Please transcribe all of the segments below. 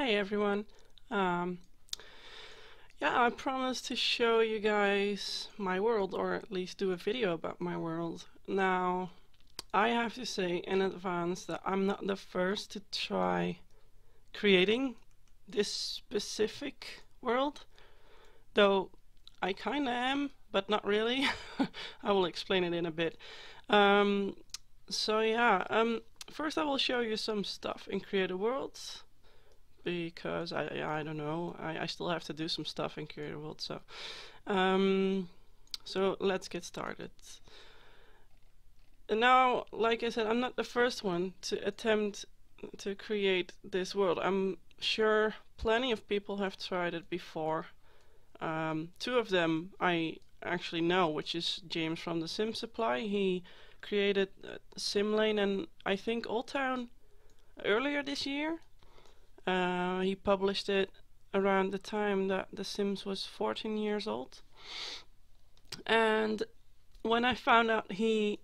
Hey everyone. Um, yeah, I promised to show you guys my world, or at least do a video about my world. Now, I have to say in advance that I'm not the first to try creating this specific world, though I kinda am, but not really. I will explain it in a bit. Um, so yeah, first I will show you some stuff in Creative Worlds because I don't know, I still have to do some stuff in Creative World. So let's get started. And now, like I said, I'm not the first one to attempt to create this world. I'm sure plenty of people have tried it before. Two of them I actually know, which is James from the Sim Supply. He created Simlane and I think Old Town earlier this year. He published it around the time that The Sims was 14 years old. And when I found out he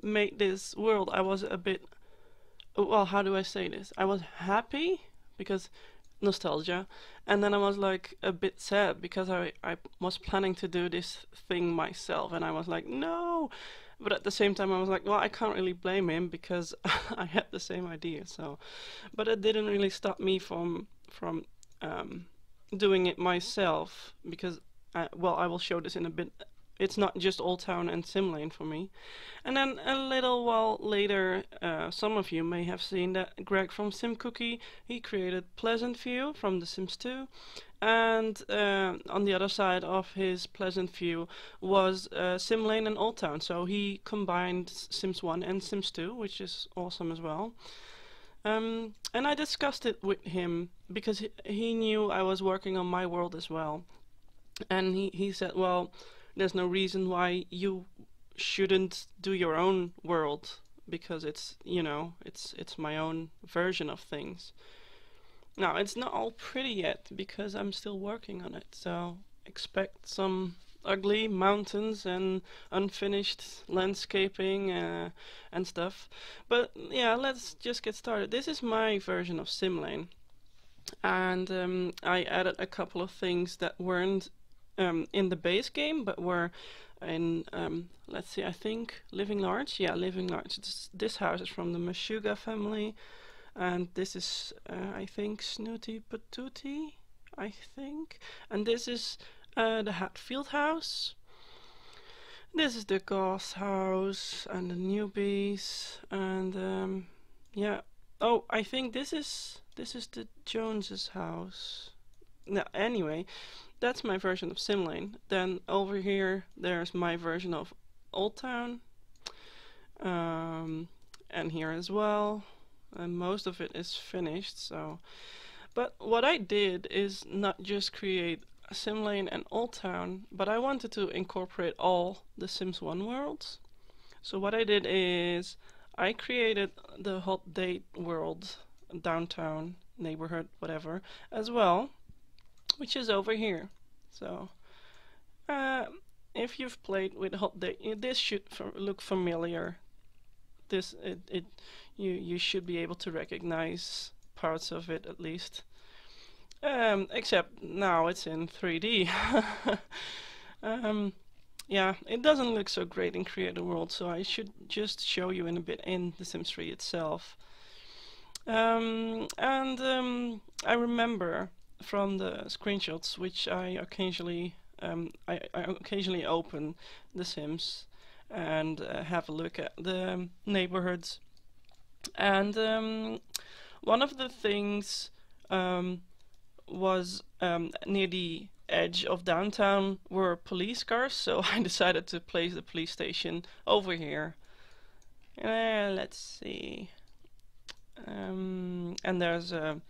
made this world, I was a bit, well, how do I say this? I was happy because nostalgia, and then I was like a bit sad because I was planning to do this thing myself, and I was like, no. But at the same time, I was like, well, I can't really blame him because I had the same idea. So, but it didn't really stop me from doing it myself because, well, I will show this in a bit. It's not just Old Town and Simlane for me. And then a little while later, some of you may have seen that Greg from SimCookie, he created Pleasant View from The Sims 2. And on the other side of his Pleasant View was Simlane and Old Town. So he combined Sims 1 and Sims 2, which is awesome as well. And I discussed it with him because he knew I was working on my world as well. And he said, well, there's no reason why you shouldn't do your own world because it's, you know, it's my own version of things. Now, it's not all pretty yet because I'm still working on it, so expect some ugly mountains and unfinished landscaping and stuff. But yeah, let's just get started. This is my version of Simlane, and I added a couple of things that weren't in the base game, but were in, let's see, I think Living Large. Yeah, Living Large. This house is from the Meshuggah family, and this is, I think, Snotty Patootie, I think. And this is the Hatfield House. This is the Goss house and the newbies, and yeah. Oh, I think this is the Joneses house. No, anyway, that's my version of Simlane. Then over here, there's my version of Old Town, and here as well. And most of it is finished. So, but what I did is not just create Simlane and Old Town, but I wanted to incorporate all the Sims 1 worlds. So what I did is I created the hot date world, downtown, neighborhood, whatever, as well, which is over here. So if you've played with hot date, this should look familiar. You should be able to recognize parts of it at least. Except now it's in 3D. Yeah, it doesn't look so great in Creative World, so I should just show you in a bit in The Sims 3 itself. I remember from the screenshots, which I occasionally open The Sims and have a look at the neighborhoods. And one of the things was near the edge of downtown were police cars, so I decided to place the police station over here. Let's see. And there's a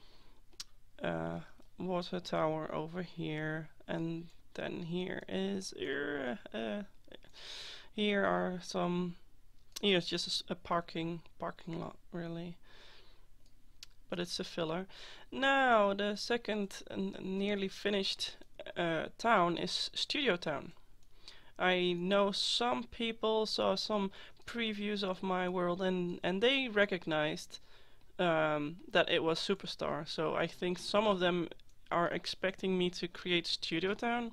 water tower over here, and then here is here are some. Here's just a parking lot, really, but it's a filler. Now the second nearly finished town is Studio Town. I know some people saw some previews of my world and they recognized that it was Superstar. So I think some of them are expecting me to create Studio Town,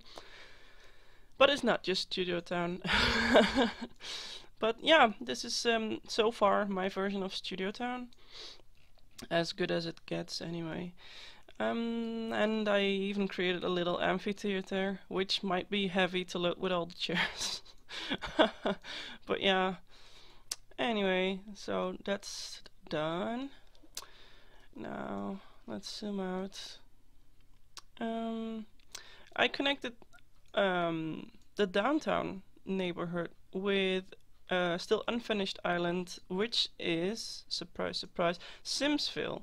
but it's not just Studio Town. But yeah, this is so far my version of Studio Town, as good as it gets anyway. And I even created a little amphitheater, which might be heavy to load with all the chairs. But yeah, anyway, so that's done. Now let's zoom out. I connected the downtown neighborhood with a still unfinished island, which is, surprise, surprise, Simsville.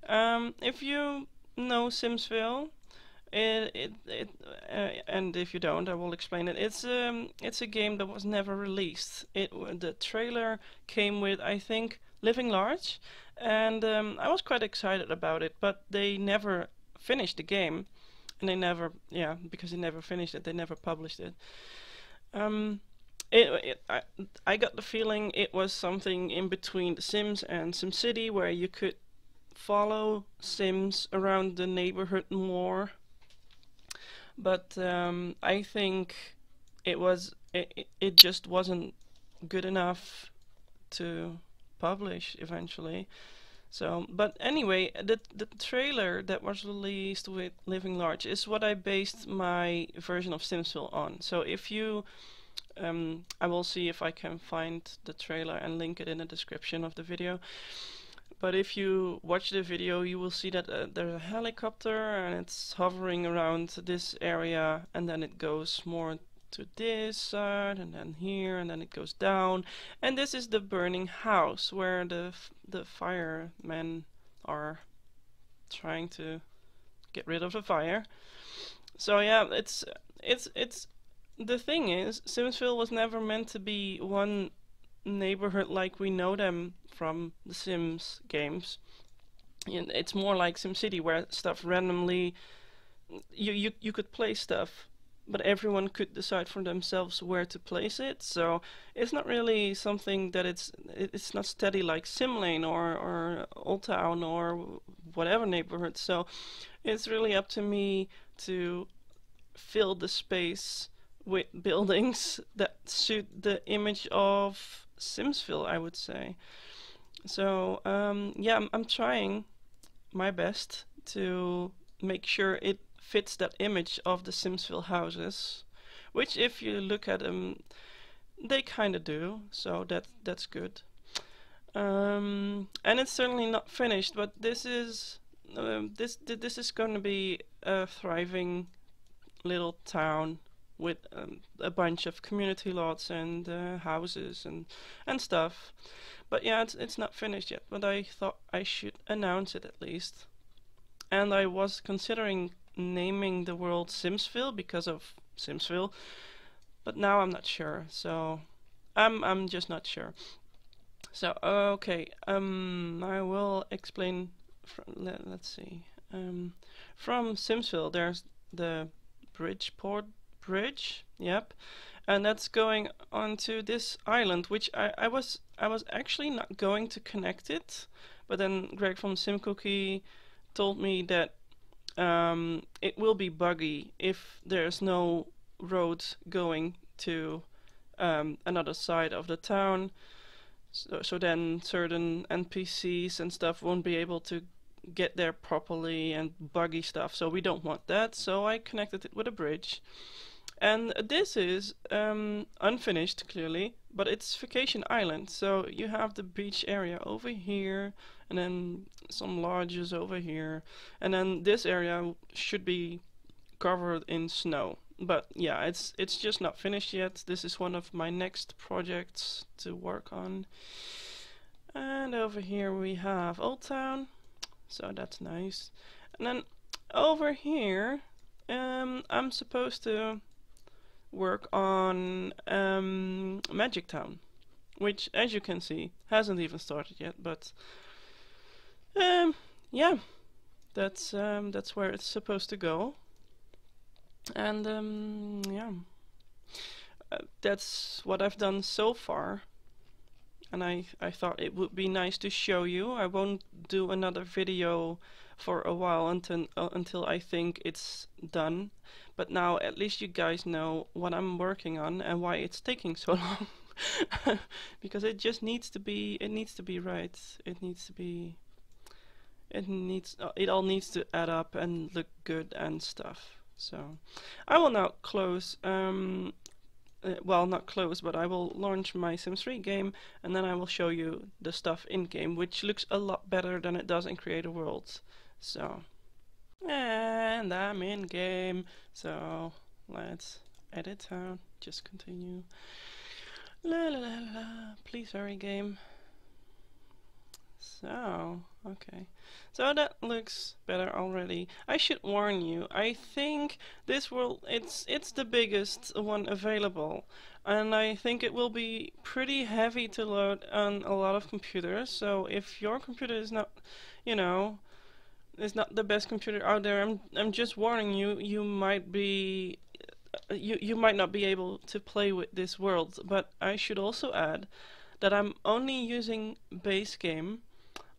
If you know Simsville, and if you don't, I will explain it. It's a game that was never released. The trailer came with, I think, Living Large, and I was quite excited about it, but they never finished the game, and they never, yeah, because they never finished it, they never published it. I got the feeling it was something in between The Sims and SimCity, where you could follow Sims around the neighborhood more. But I think it just wasn't good enough to publish eventually. So, but anyway, the trailer that was released with Living Large is what I based my version of Simsville on. So if you I will see if I can find the trailer and link it in the description of the video. But if you watch the video, you will see that there's a helicopter and it's hovering around this area, and then it goes more to this side, and then here, and then it goes down. And this is the burning house where the firemen are trying to get rid of the fire. So yeah, it's the thing is, Simsville was never meant to be one neighborhood like we know them from the Sims games. It's more like SimCity, where stuff randomly you could place stuff, but everyone could decide for themselves where to place it. So it's not really something that it's not steady like SimLane or Old Town or whatever neighborhood. So it's really up to me to fill the space with buildings that suit the image of Simsville, I would say. So yeah, I'm trying my best to make sure it fits that image of the Simsville houses, which if you look at them, they kind of do, so that's good. And it's certainly not finished, but this is going to be a thriving little town with a bunch of community lots and houses and stuff. But yeah, it's not finished yet, but I thought I should announce it at least. And I was considering naming the world Simsville because of Simsville, but now I'm not sure. So I'm just not sure. So okay, I will explain. Let's see. From Simsville, there's the Bridgeport Bridge. Yep. And that's going onto this island, which I was actually not going to connect it, but then Greg from SimCookie told me that it will be buggy if there's no road going to another side of the town. So then certain NPCs and stuff won't be able to get there properly and buggy stuff. So we don't want that. So I connected it with a bridge. And this is unfinished, clearly, but it's Vacation Island. So you have the beach area over here, and then some lodges over here, and then this area should be covered in snow. But yeah, it's just not finished yet. This is one of my next projects to work on. And over here we have Old Town, so that's nice. And then over here, I'm supposed to work on Magic Town, which, as you can see, hasn't even started yet. But yeah, that's where it's supposed to go. And yeah, that's what I've done so far. and I thought it would be nice to show you. I won't do another video for a while until I think it's done. But now at least you guys know what I'm working on and why it's taking so long. Because it just needs to be, it needs to be right. It needs to be, it all needs to add up and look good and stuff. So I will now close, well, not close, but I will launch my Sims 3 game, and then I will show you the stuff in game, which looks a lot better than it does in Create a World. So, and I'm in game. So let's edit town. Just continue. La la la la. Please hurry, game. So, okay. So that looks better already. I should warn you, I think this world, it's the biggest one available. And I think it will be pretty heavy to load on a lot of computers. So if your computer is not, you know, is not the best computer out there, I'm just warning you, you might be you might not be able to play with this world. But I should also add that I'm only using base game,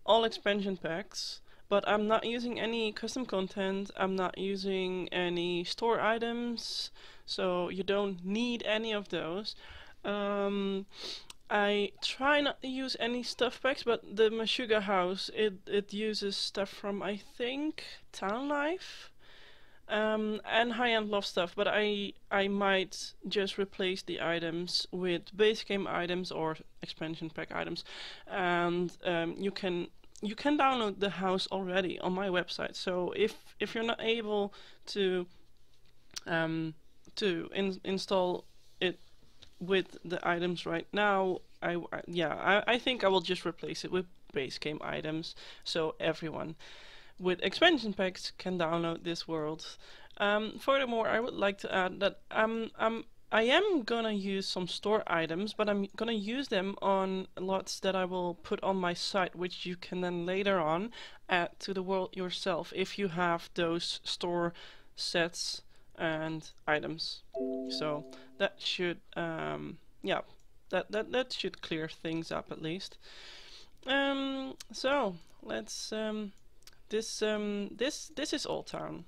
all expansion packs, but I'm not using any custom content, I'm not using any store items, so you don't need any of those. I try not to use any stuff packs, but the Meshuggah house, it uses stuff from, I think, Town Life. And high-end love stuff, but I might just replace the items with base game items or expansion pack items, and you can download the house already on my website. So if you're not able to install it with the items right now, I think I will just replace it with base game items, so everyone with expansion packs can download this world. Furthermore, I would like to add that I am gonna use some store items, but I'm gonna use them on lots that I will put on my site, which you can then later on add to the world yourself if you have those store sets and items. So that should yeah, that should clear things up at least. So let's this is Old Town,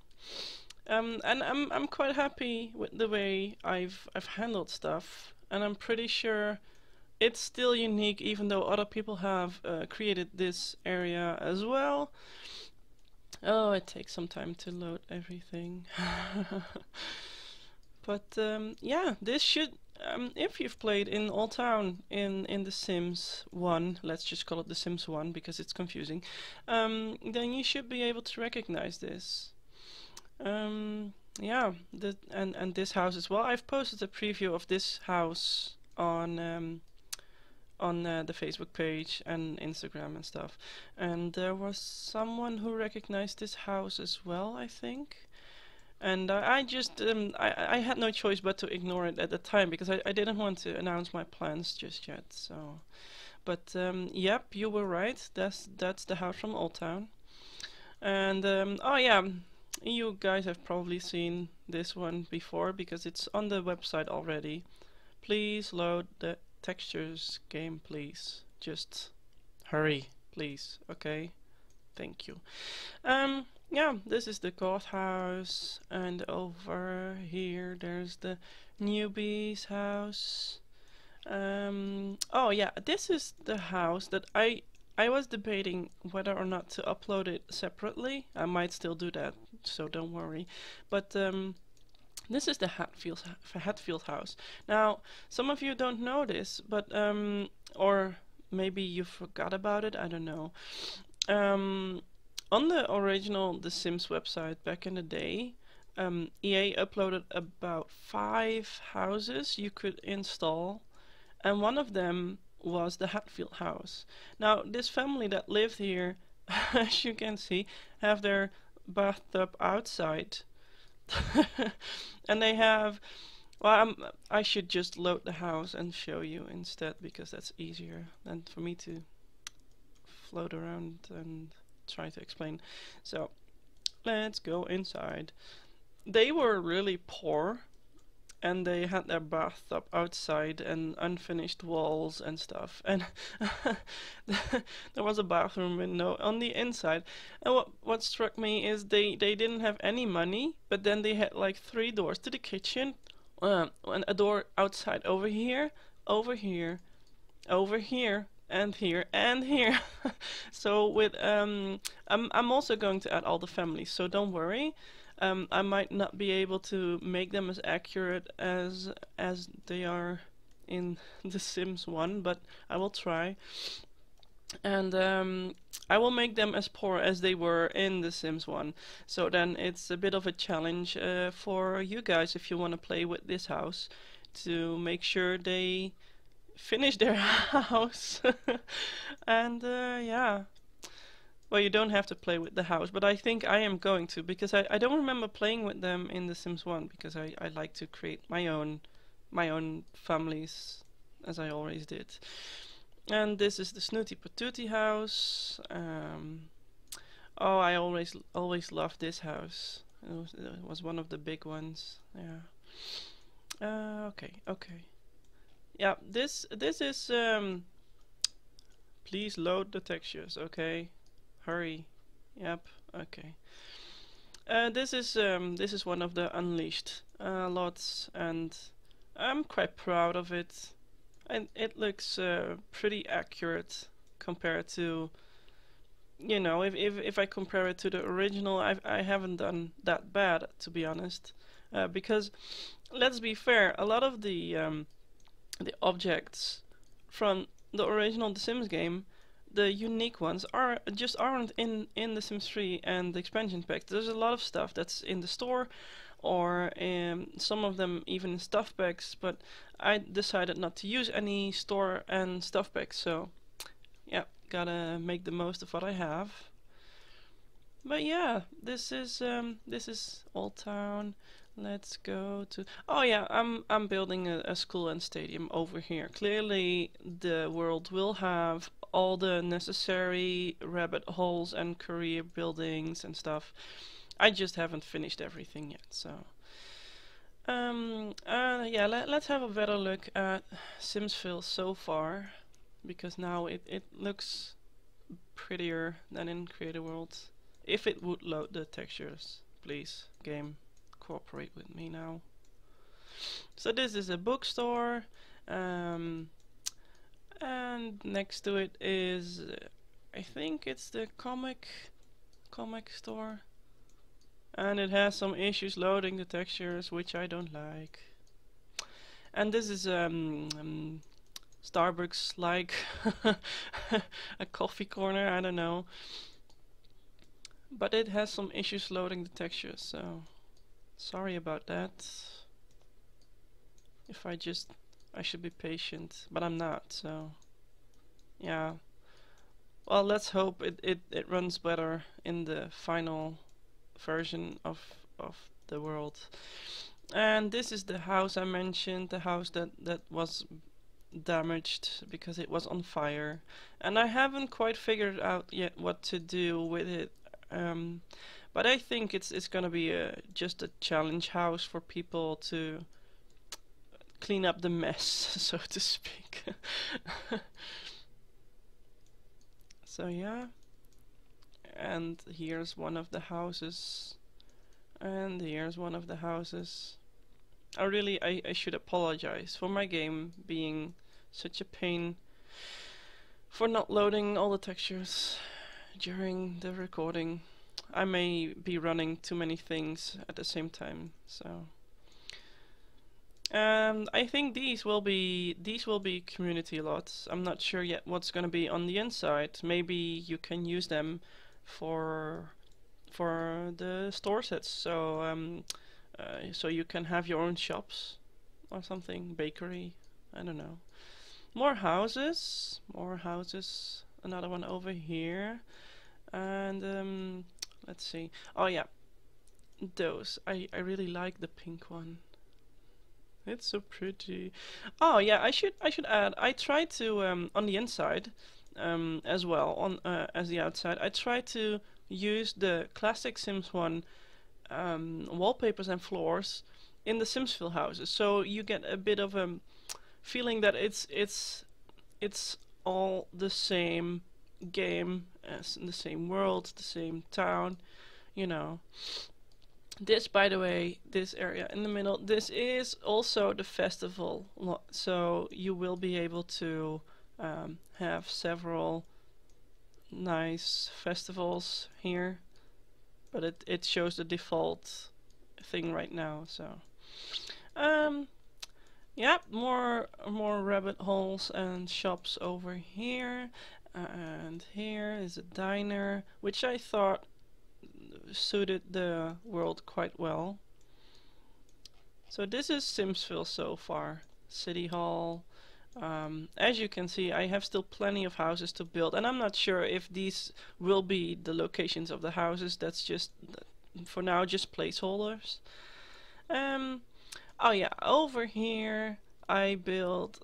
and I'm quite happy with the way I've handled stuff, and I'm pretty sure it's still unique, even though other people have created this area as well. Oh, it takes some time to load everything. But yeah, this should, if you've played in Old Town in The Sims 1, let's just call it The Sims 1 because it's confusing, then you should be able to recognize this. Yeah, and this house as well. I've posted a preview of this house on the Facebook page and Instagram and stuff, and there was someone who recognized this house as well, I think. And I just I had no choice but to ignore it at the time because I didn't want to announce my plans just yet. So, but yep, you were right. That's the house from Old Town. And oh yeah, you guys have probably seen this one before because it's on the website already. Please load the textures game, please. Just hurry, please. Okay, thank you. Yeah, this is the Courthouse, and over here there's the newbie's house. Oh yeah, this is the house that I was debating whether or not to upload it separately. I might still do that, so don't worry. But this is the Hatfield House. Now, some of you don't know this, but or maybe you forgot about it. I don't know. On the original The Sims website back in the day, EA uploaded about 5 houses you could install, and one of them was the Hatfield House. Now, this family that lived here, as you can see, have their bathtub outside. And they have, well, I should just load the house and show you instead, because that's easier than for me to float around and try to explain. So let's go inside. They were really poor, and they had their bathtub outside and unfinished walls and stuff. And there was a bathroom window on the inside. And what struck me is they didn't have any money, but then they had like 3 doors to the kitchen, and a door outside over here, over here, over here, and here and here. So with I'm also going to add all the families, so don't worry. I might not be able to make them as accurate as they are in The Sims 1, but I will try. And I will make them as poor as they were in The Sims 1. So then it's a bit of a challenge for you guys if you want to play with this house, to make sure they finish their house. And yeah. Well, you don't have to play with the house, but I think I am going to, because I don't remember playing with them in The Sims 1, because I like to create my own families, as I always did. And this is the Snooty Patootie house. Oh, I always loved this house. It was one of the big ones. Yeah. Okay. Yeah, this is please load the textures, okay? Hurry. Yep. Okay. This is one of the unleashed lots, and I'm quite proud of it. And it looks pretty accurate compared to, you know, if I compare it to the original, I haven't done that bad, to be honest. Because let's be fair, a lot of the objects from the original The Sims game, the unique ones aren't in The Sims 3 and the expansion pack. There's a lot of stuff that's in the store, or some of them even in stuff packs, but I decided not to use any store and stuff packs, so yeah, gotta make the most of what I have. But yeah, this is Old Town. Let's go to... Oh yeah, I'm building a school and stadium over here. Clearly the world will have all the necessary rabbit holes and career buildings and stuff. I just haven't finished everything yet, so... yeah, let's have a better look at Simsville so far, because now it looks prettier than in Creator Worlds. If it would load the textures, please, game. Cooperate with me now. So this is a bookstore, and next to it is I think it's the comic store, and it has some issues loading the textures, which I don't like. And this is Starbucks, like a coffee corner, I don't know, but it has some issues loading the textures, so sorry about that. If I should be patient, but I'm not, so yeah. Well, let's hope it runs better in the final version of the world. And this is the house I mentioned, the house that was damaged because it was on fire, and I haven't quite figured out yet what to do with it. But I think it's gonna be just a challenge house for people to clean up the mess, so to speak. So yeah, and here's one of the houses, and here's one of the houses. I should apologize for my game being such a pain for not loading all the textures during the recording. I may be running too many things at the same time, so I think these will be community lots. I'm not sure yet what's gonna be on the inside. Maybe you can use them for the store sets, so so you can have your own shops or something, bakery, I don't know. More houses, another one over here, and let's see. Oh yeah, those. I really like the pink one. It's so pretty. Oh yeah, I should add. I tried to on the inside as well on as the outside. I tried to use the classic Sims 1 wallpapers and floors in the Simsville houses, so you get a bit of a feeling that it's all the same game, as in the same world, the same town, you know. This, by the way, this area in the middle, this is also the festival lot, so you will be able to have several nice festivals here, but it shows the default thing right now. So yeah, more rabbit holes and shops over here, and here is a diner, which I thought suited the world quite well. So this is Simsville so far. City Hall. As you can see, I have still plenty of houses to build, and I'm not sure if these will be the locations of the houses. That's just, for now, just placeholders. Oh yeah, over here I built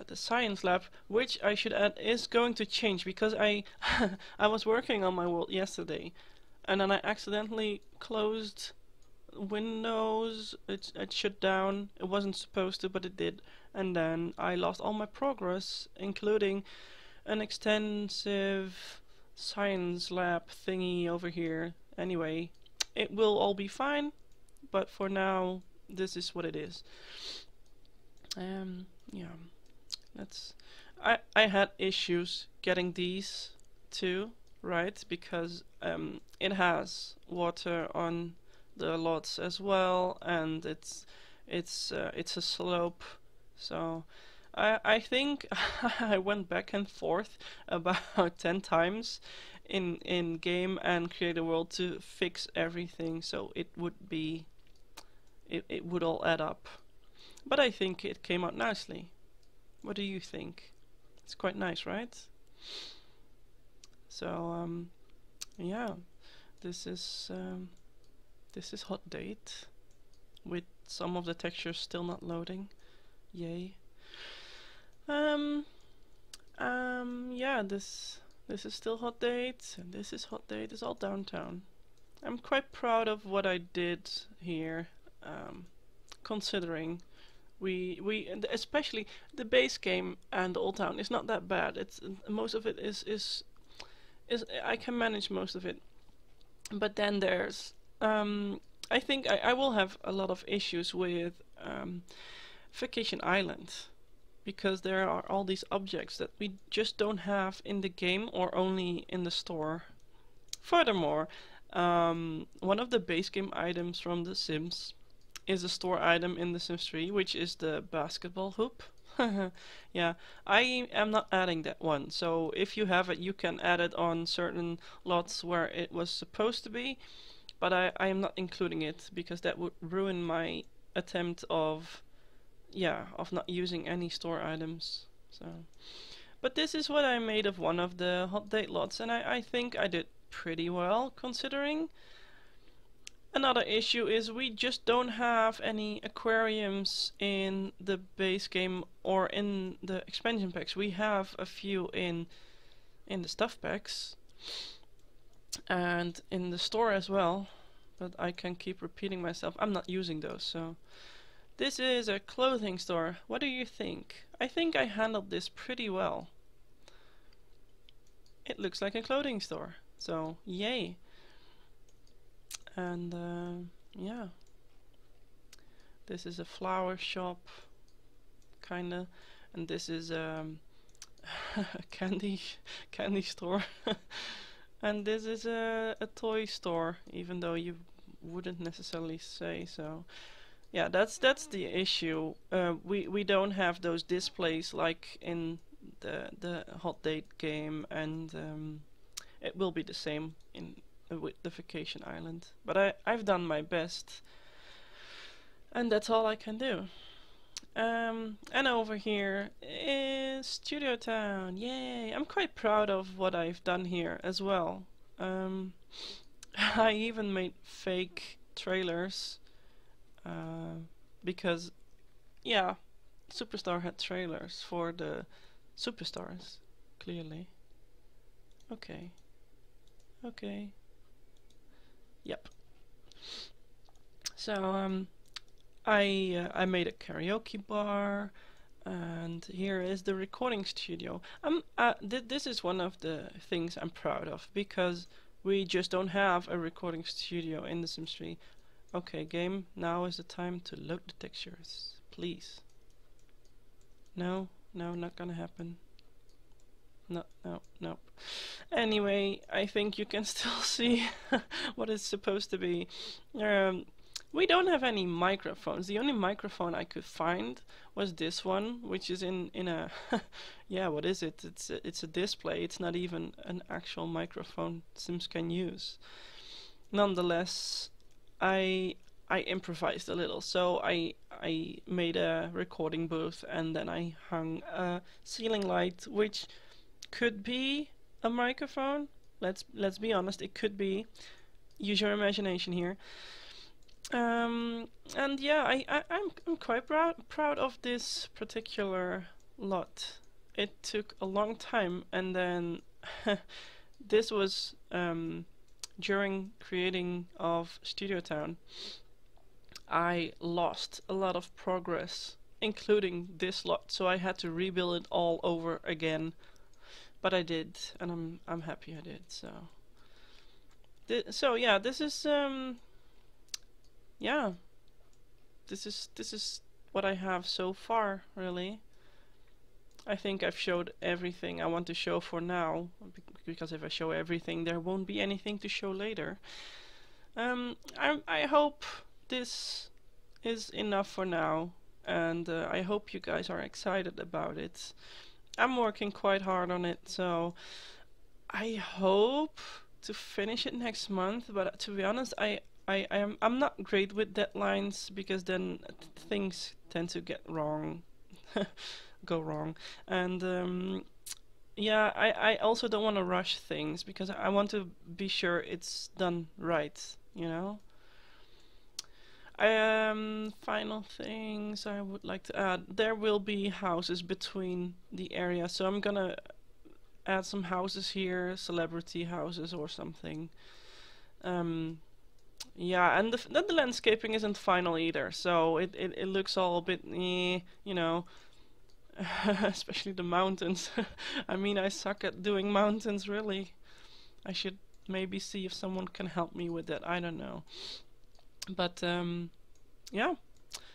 the science lab, which I should add is going to change because I I was working on my world yesterday, and then I accidentally closed Windows. It shut down. It wasn't supposed to, but it did. And then I lost all my progress, including an extensive science lab thingy over here. Anyway, it will all be fine, but for now, this is what it is. Yeah, that's. I had issues getting these too, right? Because it has water on the lots as well, and it's a slope. So I think I went back and forth about 10 times in game and create a world to fix everything, so it would be it would all add up. But I think it came out nicely. What do you think? It's quite nice, right? So yeah, this is hot date with some of the textures still not loading. Yay. Yeah, this is still hot date, and this is hot date. It's all downtown. I'm quite proud of what I did here, considering and especially the base game and the Old Town is not that bad. It's most of it is I can manage most of it, but then there's I think I will have a lot of issues with Vacation Island, because there are all these objects that we just don't have in the game or only in the store. Furthermore, one of the base game items from The Sims is a store item in The Sims 3, which is the basketball hoop. Yeah, I am not adding that one, so if you have it, you can add it on certain lots where it was supposed to be, but I am not including it because that would ruin my attempt of not using any store items. So, but this is what I made of one of the hot date lots, and I think I did pretty well considering. Another issue is we just don't have any aquariums in the base game or in the expansion packs. We have a few in the stuff packs and in the store as well, but I can keep repeating myself. I'm not using those. So this is a clothing store. What do you think? I think I handled this pretty well. It looks like a clothing store, so yay. And yeah, this is a flower shop, kinda, and this is a candy store, and this is a toy store, even though you wouldn't necessarily say so. Yeah, that's the issue. We don't have those displays like in the hot date game, and it will be the same in with the Vacation Island. But I've done my best, and that's all I can do. And over here is Studio Town. Yay! I'm quite proud of what I've done here as well. I even made fake trailers because, yeah, Superstar had trailers for the Superstars, clearly. Okay. Yep. So I made a karaoke bar, and here is the recording studio. This is one of the things I'm proud of, because we just don't have a recording studio in the Sims 3. Okay, game, now is the time to load the textures, please. No, not gonna happen. No. Anyway, I think you can still see what it's supposed to be. We don't have any microphones. The only microphone I could find was this one, which is in a yeah, what is it? It's a display. It's not even an actual microphone Sims can use. Nonetheless, I improvised a little. So I made a recording booth, and then I hung a ceiling light, which could be a microphone. Let's be honest, it could be. Use your imagination here. And yeah, I'm quite proud of this particular lot. It took a long time, and then this was during creating of Studio Town. I lost a lot of progress, including this lot, so I had to rebuild it all over again. But I did, and I'm happy I did. So yeah, this is yeah, this is what I have so far, really. I think I've showed everything I want to show for now, because if I show everything, there won't be anything to show later. I hope this is enough for now, and I hope you guys are excited about it. I'm working quite hard on it, so I hope to finish it next month, but to be honest, I'm not great with deadlines, because then things tend to get wrong, go wrong, and yeah, I also don't want to rush things, because I want to be sure it's done right, you know. Final things I would like to add. There will be houses between the area, so I'm gonna add some houses here, celebrity houses or something. Yeah, and the landscaping isn't final either, so it looks all a bit, you know, especially the mountains. I mean, I suck at doing mountains, really. I should maybe see if someone can help me with that, I don't know. But yeah,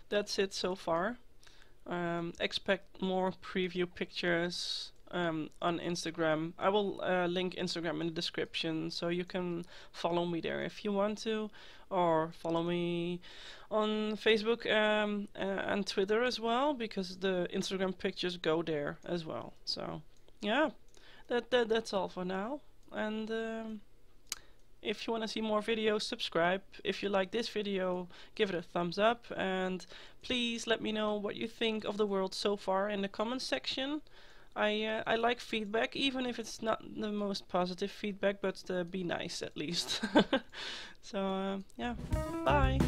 that's it so far. Expect more preview pictures on Instagram. I will link Instagram in the description, so you can follow me there if you want to, or follow me on Facebook and Twitter as well, because the Instagram pictures go there as well. So yeah, that's all for now, and if you want to see more videos, subscribe. If you like this video, give it a thumbs up, and please let me know what you think of the world so far in the comments section. I like feedback, even if it's not the most positive feedback, but be nice at least. So yeah, bye!